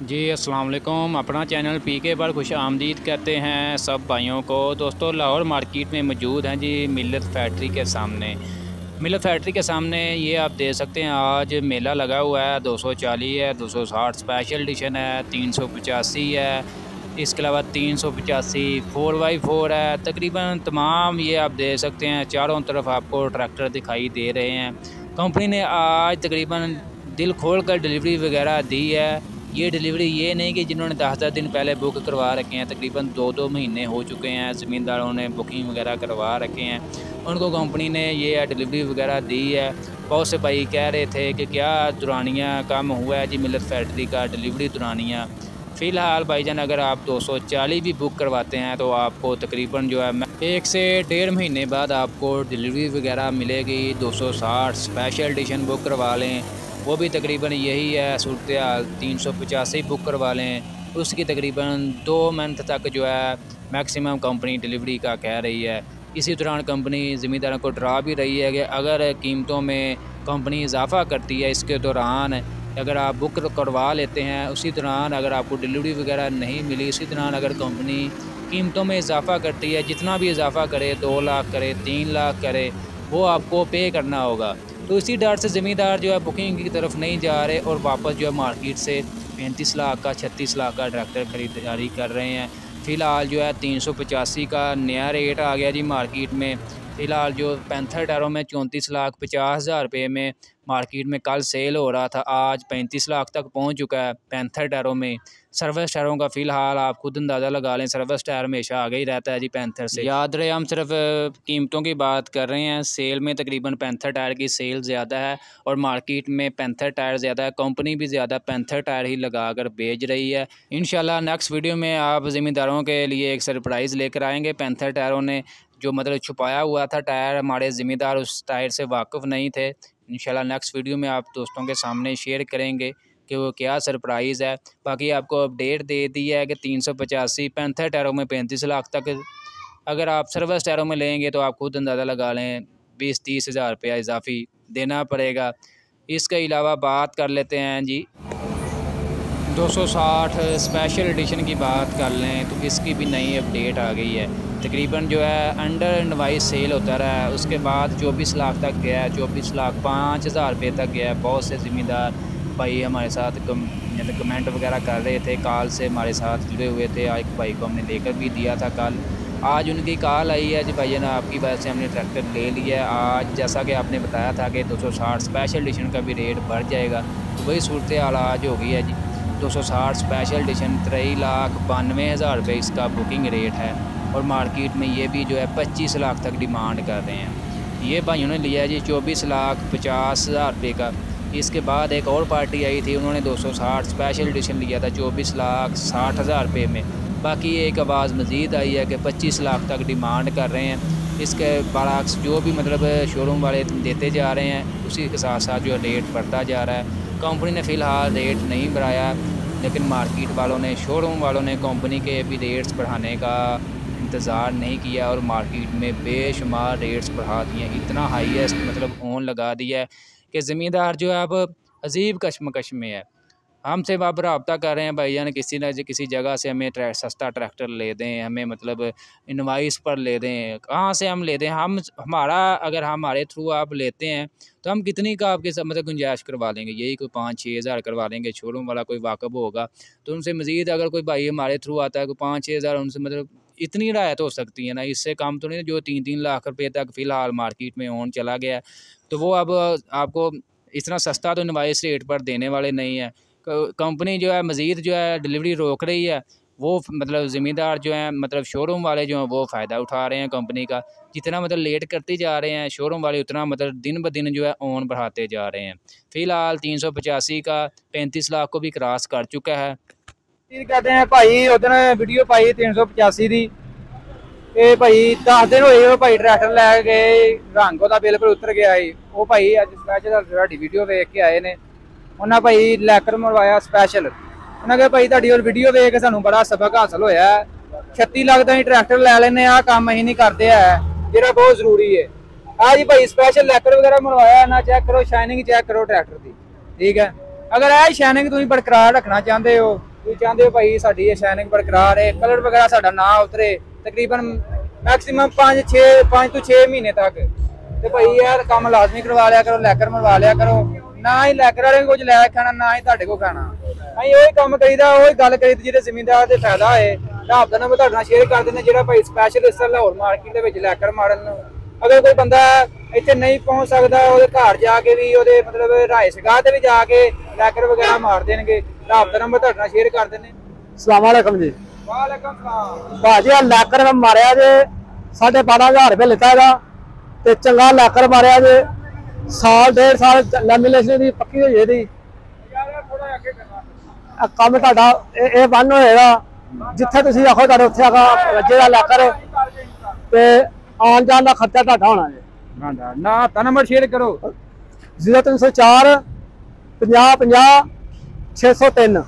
जी अस्सलाम वालेकुम। अपना चैनल पीके पर खुश आमदीद कहते हैं सब भाइयों को। दोस्तों लाहौर मार्केट में मौजूद हैं जी मिल्लत फैक्ट्री के सामने। मिल्लत फैक्ट्री के सामने ये आप देख सकते हैं आज मेला लगा हुआ है। 240 है, 260 स्पेशल एडिशन है, 385 है, इसके अलावा 385 4x4 है। तकरीबन तमाम ये आप देख सकते हैं चारों तरफ आपको ट्रैक्टर दिखाई दे रहे हैं। कंपनी ने आज तकरीबन दिल खोल कर डिलीवरी वगैरह दी है। ये डिलीवरी ये नहीं कि जिन्होंने 10-10 दिन पहले बुक करवा रखे हैं, तकरीबन 2-2 महीने हो चुके हैं ज़मींदारों ने बुकिंग वगैरह करवा रखे हैं, उनको कंपनी ने ये डिलीवरी वगैरह दी है। बहुत से भाई कह रहे थे कि क्या दुरानिया कम हुआ है जी मिल्लत फैक्ट्री का डिलीवरी दुरानिया। फ़िलहाल भाईजान अगर आप 240 भी बुक करवाते हैं तो आपको तकरीबन जो है 1 से 1.5 महीने बाद आपको डिलीवरी वगैरह मिलेगी। 260 स्पेशल एडिशन बुक करवा लें, वो भी तकरीबन यही है सूरत हाल। 385 बुक करवा लें, उसकी तकरीबन 2 मंथ तक जो है मैक्सिमम कंपनी डिलीवरी का कह रही है। इसी दौरान कंपनी ज़मींदारों को डरा भी रही है कि अगर कीमतों में कंपनी इजाफ़ा करती है इसके दौरान, अगर आप बुक करवा लेते हैं उसी दौरान अगर आपको डिलीवरी वगैरह नहीं मिली, इसी दौरान अगर कंपनी कीमतों में इजाफ़ा करती है, जितना भी इजाफ़ा करे 2 लाख करे 3 लाख करे, वो आपको पे करना होगा। तो इसी डर से ज़मींदार जो है बुकिंग की तरफ नहीं जा रहे और वापस जो है मार्केट से 35 लाख का 36 लाख का ट्रैक्टर खरीदारी कर रहे हैं। फ़िलहाल जो है 385 का नया रेट आ गया जी मार्केट में। फ़िलहाल जो पैंथर टायरों में 34,50,000 रुपये में मार्केट में कल सेल हो रहा था, आज 35 लाख तक पहुंच चुका है पैंथर टायरों में। सर्विस टायरों का फ़िलहाल आप खुद अंदाज़ा लगा लें, सर्विस टायर हमेशा आगे ही रहता है जी पैंथर से। याद रहे हम सिर्फ कीमतों की बात कर रहे हैं। सेल में तकरीबन पैंथर टायर की सेल ज़्यादा है और मार्केट में पैंथर टायर ज़्यादा है, कंपनी भी ज़्यादा पैंथर टायर ही लगा कर बेच रही है। इंशाल्लाह नेक्स्ट वीडियो में आप ज़मींदारों के लिए एक सरप्राइज़ लेकर आएँगे। पैंथर टायरों ने जो मतलब छुपाया हुआ था टायर, हमारे ज़मींदार उस टायर से वाकिफ़ नहीं थे। इंशाल्लाह नेक्स्ट वीडियो में आप दोस्तों के सामने शेयर करेंगे कि वो क्या सरप्राइज़ है। बाकी आपको अपडेट दे दी है कि 385 पैंथर टायरों में 35 लाख तक, अगर आप सर्विस टायरों में लेंगे तो आप खुद अंदाज़ा लगा लें 20-30 हज़ार रुपया इजाफ़ी देना पड़ेगा। इसके अलावा बात कर लेते हैं जी 260 स्पेशल एडिशन की बात कर लें तो इसकी भी नई अपडेट आ गई है। तकरीबन जो है अंडर इनवाइस सेल होता रहा है, उसके बाद 24 लाख तक गया है, 24 लाख 5,000 रुपये तक गया है। बहुत से ज़मींदार भाई हमारे साथ कमेंट वगैरह कर रहे थे, कॉल से हमारे साथ जुड़े हुए थे। एक भाई को हमने लेकर भी दिया था कल, आज उनकी कॉल आई है जी भाई ना आपकी वजह से हमने ट्रैक्टर ले लिया है। आज जैसा कि आपने बताया था कि 260 स्पेशल एडिशन का भी रेट बढ़ जाएगा, तो वही सूरत हाल आज हो गई है जी। 260 स्पेशल एडिशन 3,92,000 रुपये इसका बुकिंग रेट है और मार्केट में ये भी जो है 25 लाख तक डिमांड कर रहे हैं। ये भाइयों ने लिया है जी 24,50,000 रुपये का। इसके बाद एक और पार्टी आई थी, उन्होंने 260 स्पेशल एडिशन लिया था 24,60,000 रुपये में। बाकी एक आवाज़ मज़ीद आई है कि 25 लाख तक डिमांड कर रहे हैं। इसके बरअक्स जो भी मतलब शोरूम वाले देते जा रहे हैं उसी के साथ साथ जो रेट बढ़ता जा रहा है। कंपनी ने फ़िलहाल रेट नहीं बढ़ाया, लेकिन मार्केट वालों ने, शोरूम वालों ने कंपनी के भी रेट्स बढ़ाने का इंतज़ार नहीं किया और मार्केट में बेशुमार रेट्स बढ़ा दिए। इतना हाईएस्ट मतलब ओन लगा दिया है कि ज़मींदार जो है अब अजीब कशमकश में है। हमसे अब रब्ता कर रहे हैं भाईजान किसी न किसी जगह से हमें सस्ता ट्रैक्टर ले दें, हमें मतलब इनवाइस पर ले दें। कहाँ से हम ले दें? हम हमारा अगर हमारे थ्रू आप लेते हैं तो हम कितनी का आपके साथ मतलब गुंजाइश करवा लेंगे? यही कोई 5-6 हज़ार करवा लेंगे। शोरूम वाला कोई वाकफ़ होगा तो उनसे मज़ीद अगर कोई भाई हमारे थ्रू आता है कोई 5-6 हज़ार, उनसे मतलब इतनी रायत हो सकती है ना, इससे कम तो नहीं। जो 3-3 लाख रुपये तक फ़िलहाल मार्केट में ओन चला गया है, तो वो अब आपको इतना सस्ता तो इनवाइस रेट पर देने वाले नहीं है। कंपनी जो है मज़ीद जो है डिलीवरी रोक रही है। वो मतलब ज़मींदार जो हैं मतलब शोरूम वाले जो हैं वो फ़ायदा उठा रहे हैं कंपनी का। जितना मतलब लेट करते जा रहे हैं शोरूम वाले, उतना मतलब दिन ब दिन जो है ओन बढ़ाते जा रहे हैं। फ़िलहाल 385 का 35 लाख को भी क्रॉस कर चुका है। कहते हैं भाई उधर वीडियो पाई 385 दी ਇਹ ਭਾਈ 10 ਦਿਨ ਹੋਏ ਉਹ ਭਾਈ ਟਰੈਕਟਰ ਲੈ ਗਏ, ਰੰਗ ਉਹਦਾ ਬਿਲਕੁਲ ਉਤਰ ਗਿਆ ਸੀ। ਉਹ ਭਾਈ ਅੱਜ ਸਪੈਸ਼ਲ ਤੁਹਾਡੀ ਵੀਡੀਓ ਵੇਖ ਕੇ ਆਏ ਨੇ, ਉਹਨਾਂ ਭਾਈ ਲੈਕਰ ਮਰਵਾਇਆ ਸਪੈਸ਼ਲ। ਉਹਨਾਂ ਕਹੇ ਭਾਈ ਤੁਹਾਡੀ ਉਹ ਵੀਡੀਓ ਵੇਖ ਕੇ ਸਾਨੂੰ ਬੜਾ ਸਬਕ ਹਾਸਲ ਹੋਇਆ। 36 ਲੱਖ ਦਾ ਹੀ ਟਰੈਕਟਰ ਲੈ ਲੈਨੇ ਆ, ਕੰਮ ਅਸੀਂ ਨਹੀਂ ਕਰਦੇ ਹੈ ਜਿਹੜਾ ਬਹੁਤ ਜ਼ਰੂਰੀ ਹੈ। ਆ ਜੀ ਭਾਈ ਸਪੈਸ਼ਲ ਲੈਕਰ ਵਗੈਰਾ ਮਰਵਾਇਆ ਨਾ, ਚੈੱਕ ਕਰੋ, ਸ਼ਾਈਨਿੰਗ ਚੈੱਕ ਕਰੋ ट्रैक्टर की, ठीक है। ਅਗਰ ਇਹ ਸ਼ਾਈਨਿੰਗ ਤੁਸੀਂ ਬਰਕਰਾਰ ਰੱਖਣਾ ਚਾਹੁੰਦੇ ਹੋ, ਤੁਸੀਂ ਚਾਹੁੰਦੇ ਹੋ ਭਾਈ ਸਾਡੀ ਇਹ ਸ਼ਾਈਨਿੰਗ ਬਰਕਰਾਰ ਹੈ, ਕਲਰ ਵਗੈਰਾ ਸਾਡਾ ਨਾ ਉਤਰੇ ਤਕਰੀਬਨ ਮੈਕਸਿਮਮ 5 ਤੋਂ 6 ਮਹੀਨੇ ਤੱਕ, ਤੇ ਭਾਈ ਯਾਰ ਕੰਮ ਲਾਜ਼ਮੀ ਕਰਵਾ ਲਿਆ ਕਰੋ, ਲੈਕਰ ਮਰਵਾ ਲਿਆ ਕਰੋ। ਨਾ ਹੀ ਲੈਕਰ ਵਾਲੇ ਕੁਝ ਲੈ ਖਾਣਾ, ਨਾ ਹੀ ਤੁਹਾਡੇ ਕੋਲ ਖਾਣਾ। ਅਸੀਂ ਉਹੀ ਕੰਮ ਕਰੀਦਾ, ਉਹੀ ਗੱਲ ਕਰੀਦੀ ਜਿਹੜੇ ਜ਼ਿਮੀਂਦਾਰ ਦੇ ਫਾਇਦਾ ਹੋਏ। ਢਾਬ ਦਾ ਨੰਬਰ ਤੁਹਾਡੇ ਨਾਲ ਸ਼ੇਅਰ ਕਰ ਦਿੰਦੇ, ਜਿਹੜਾ ਭਾਈ ਸਪੈਸ਼ਲਿਸਟ ਲਾਹੌਰ ਮਾਰਕੀਟ ਦੇ ਵਿੱਚ ਲੈਕਰ ਮਾਰਨ ਨੂੰ। ਅਗਰ ਕੋਈ ਬੰਦਾ ਇੱਥੇ ਨਹੀਂ ਪਹੁੰਚ ਸਕਦਾ, ਉਹਦੇ ਘਰ ਜਾ ਕੇ ਵੀ, ਉਹਦੇ ਮਤਲਬ ਰਾਇਸਗਾਹ ਤੇ ਵੀ ਜਾ ਕੇ ਲੈਕਰ ਵਗੈਰਾ ਮਾਰ ਦੇਣਗੇ। ਢਾਬ ਦਾ ਨੰਬਰ ਤੁਹਾਡੇ ਨਾਲ ਸ਼ੇਅਰ ਕਰ ਦਿੰਦੇ। ਸਲਾਮ ਵਾਲੇਕਮ ਜੀ। ਵਾਲੇਕਮ ਸਲਾਮ। ਭਾਜੀ ਆ ਲੈਕਰ ਮੈਂ ਮਾਰਿਆ ਜੇ 12,500 ਰੁਪਏ ਲਿੱਤਾ ਇਹਦਾ, ਤੇ ਚੰਗਾ ਲੈਕਰ ਮਾਰਿਆ ਜੇ, ਸਾਲ 1.5 ਸਾਲ ਲੈਮੀਨੇਸ਼ਨ ਦੀ ਪੱਕੀ ਹੋਈ ਇਹਦੀ। ਕੰਮ ਤੁਹਾਡਾ ਇਹ ਬੰਨ ਹੋਏਗਾ, ਜਿੱਥੇ ਤੁਸੀਂ ਆਖੋ ਤੁਹਾਡੇ ਉੱਥੇ ਆਗਾ ਜਿਹੜਾ ਲੈਕਰ, ਤੇ ਆਉਣ ਜਾਣ ਦਾ ਖਰਚਾ ਤੁਹਾਡਾ ਹੋਣਾ ਜੀ। ਨਾ ਤਾਂ ਨੰਬਰ ਸ਼ੇਅਰ ਕਰੋ 0304 50 50 603।